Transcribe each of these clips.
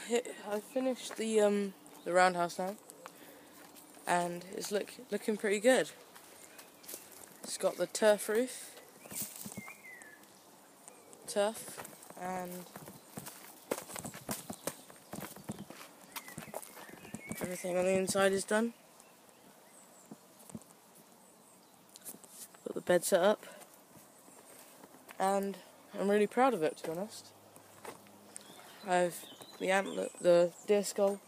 I finished the roundhouse now, and it's looking pretty good. It's got the turf and everything on the inside is done. Got the bed set up, and I'm really proud of it, to be honest. I have the deer skull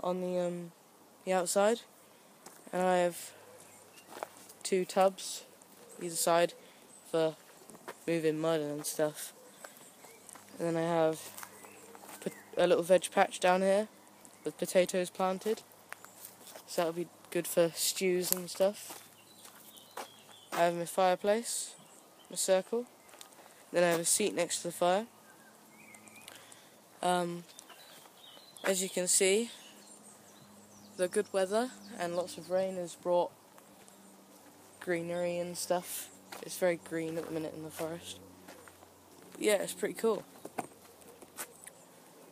on the outside, and I have 2 tubs either side for moving mud and stuff. And then I have a little veg patch down here with potatoes planted, so that'll be good for stews and stuff. I have my fireplace, my circle. Then I have a seat next to the fire. As you can see, the good weather and lots of rain has brought greenery and stuff. It's very green at the minute in the forest. But yeah, it's pretty cool.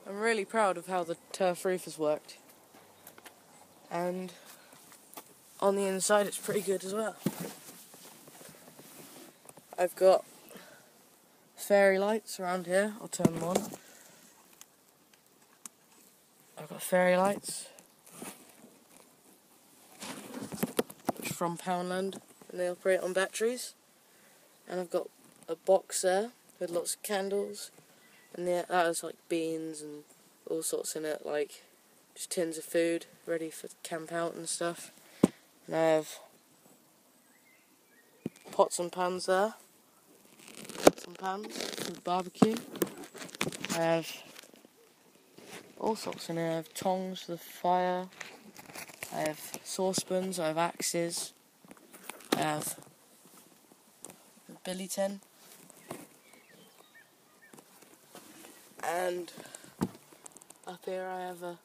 I'm really proud of how the turf roof has worked. And on the inside it's pretty good as well. I've got fairy lights around here. I'll turn them on. I've got fairy lights from Poundland, and they operate on batteries. And I've got a box there with lots of candles, and that has like beans and all sorts in it, like just tins of food ready for camp out and stuff. And I have pots and pans there, for the barbecue. I have all sorts in here. I have tongs for the fire, I have saucepans, I have axes, I have a billy tin, and up here I have a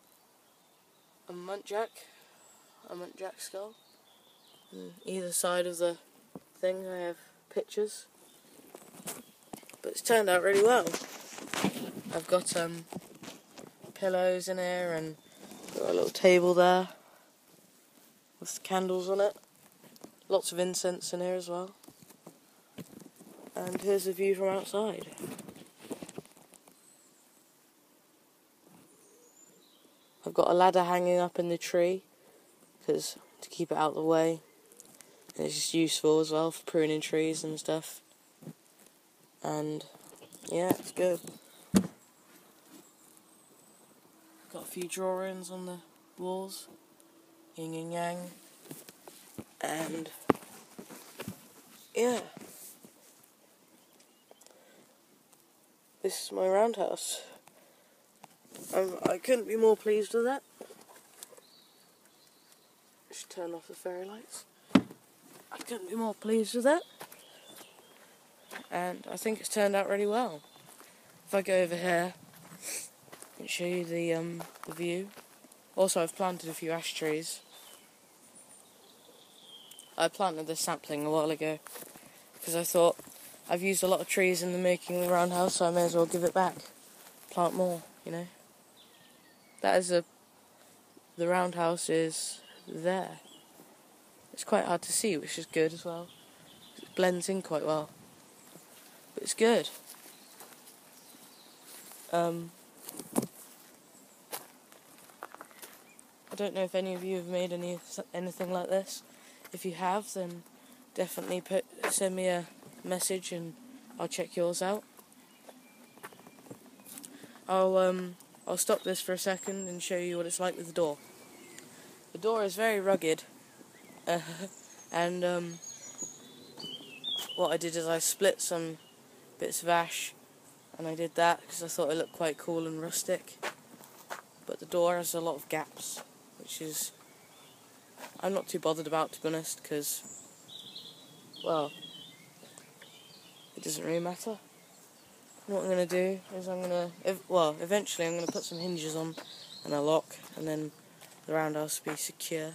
muntjac skull. And either side of the thing I have pictures, but it's turned out really well. I've got pillows in here, and got a little table there with candles on it. Lots of incense in here as well. And here's the view from outside. I've got a ladder hanging up in the tree to keep it out of the way. And it's just useful as well for pruning trees and stuff. And yeah, it's good. Got a few drawings on the walls, yin and yang, and yeah, this is my roundhouse. I couldn't be more pleased with that. Just turn off the fairy lights. I couldn't be more pleased with that, and I think it's turned out really well. If I go over here and show you the view. Also, I've planted a few ash trees. I planted this sapling a while ago because I thought I've used a lot of trees in the making of the roundhouse, so I may as well give it back. Plant more, you know. The roundhouse is there. It's quite hard to see, which is good as well. It blends in quite well. But it's good. I don't know if any of you have made anything like this. If you have, then definitely send me a message and I'll check yours out. I'll stop this for a second and show you what it's like with the door. The door is very rugged, and what I did is I split some bits of ash, and I did that because I thought it looked quite cool and rustic. But the door has a lot of gaps, which is I'm not too bothered about, to be honest, because, well, it doesn't really matter. What I'm going to do is eventually I'm going to put some hinges on and a lock, and then the roundhouse will be secure.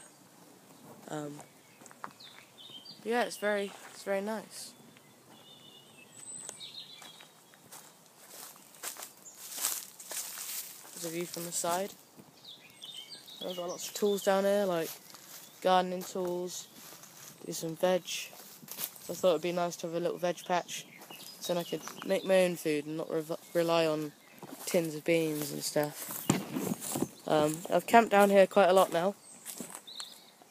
Yeah, it's very nice. as a view from the side. I've got lots of tools down here, like gardening tools, do some veg. So I thought it'd be nice to have a little veg patch, so then I could make my own food and not rely on tins of beans and stuff. I've camped down here quite a lot now,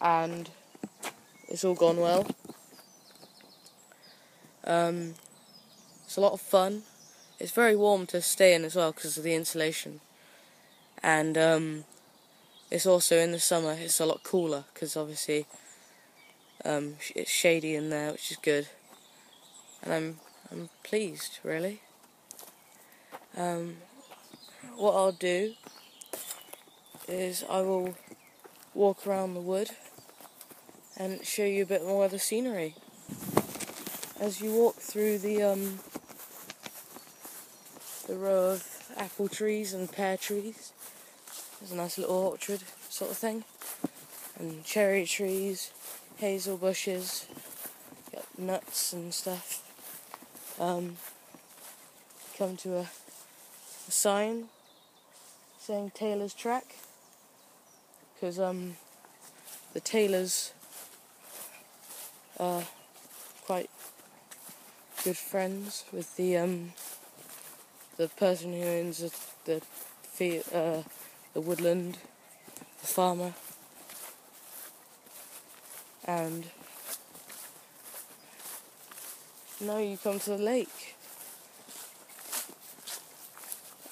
and it's all gone well. It's a lot of fun. It's very warm to stay in as well because of the insulation, and it's also in the summer it's a lot cooler because obviously it's shady in there, which is good, and I'm pleased, really. What I'll do is I will walk around the wood and show you a bit more of the scenery. As you walk through the row of apple trees and pear trees, there's a nice little orchard sort of thing, and cherry trees, hazel bushes, got nuts and stuff. Come to a sign saying Taylor's Track, because the Taylors are quite good friends with the person who owns the woodland, the farmer, and now you come to the lake.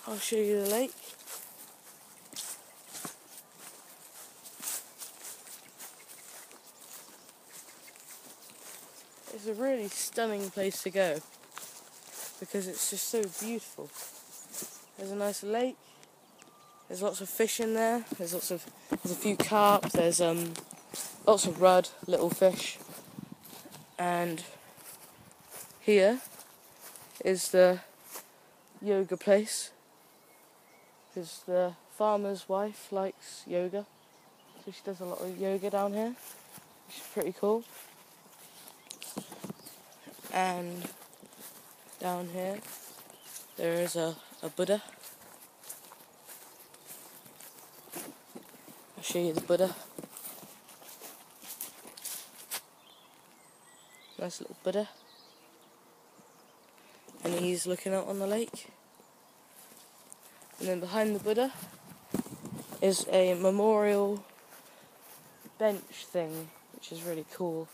I'll show you the lake. It's a really stunning place to go because it's just so beautiful. There's a nice lake. There's lots of fish in there. There's a few carp. There's lots of rudd, little fish. And here is the yoga place, because the farmer's wife likes yoga, so she does a lot of yoga down here, which is pretty cool. And down here there is a Buddha. I'll show you the Buddha. Nice little Buddha. And he's looking out on the lake. And then behind the Buddha is a memorial bench thing, which is really cool.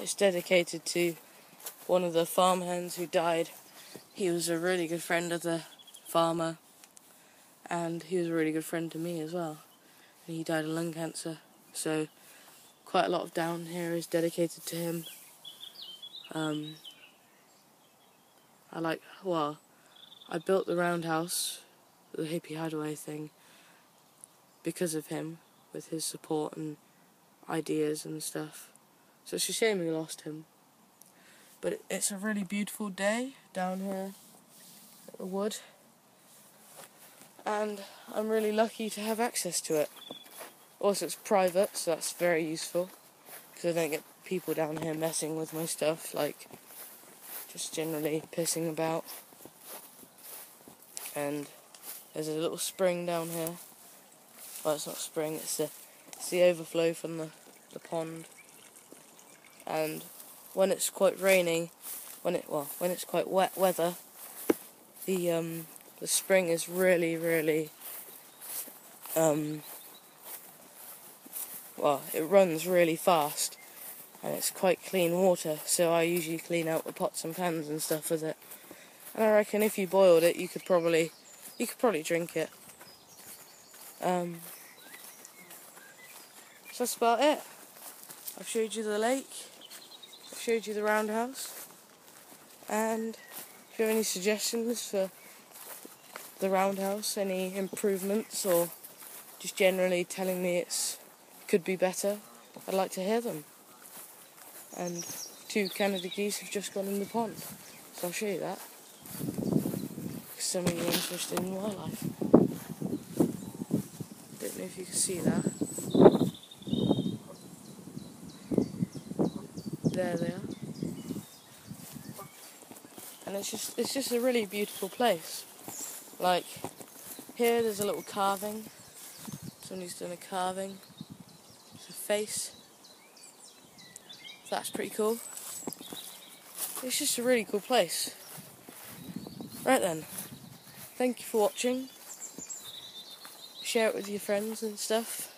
It's dedicated to one of the farmhands who died. He was a really good friend of the farmer, and he was a really good friend to me as well. And he died of lung cancer, so quite a lot of down here is dedicated to him. I built the roundhouse, the Hippie hideaway thing, because of him, with his support and ideas and stuff. So it's a shame we lost him. But it's a really beautiful day down here at the wood, and I'm really lucky to have access to it. Also, it's private, so that's very useful, because I don't get people down here messing with my stuff, like just generally pissing about. And there's a little spring down here. Well, it's not a spring, it's the overflow from the pond. And when it's quite raining, when it's quite wet weather, the spring is really, really it runs really fast, and it's quite clean water, so I usually clean out the pots and pans and stuff with it. And I reckon if you boiled it, you could probably drink it. So that's about it. I've showed you the lake, I've showed you the roundhouse, and if you have any suggestions for the roundhouse, any improvements, or just generally telling me it could be better, I'd like to hear them. And 2 Canada geese have just gone in the pond, so I'll show you that. Some of you are interested in wildlife. Don't know if you can see that. There they are. And it's just a really beautiful place. Like, Here there's a little carving. Somebody's done a carving. It's a face. That's pretty cool. It's just a really cool place. Right then. Thank you for watching. Share it with your friends and stuff.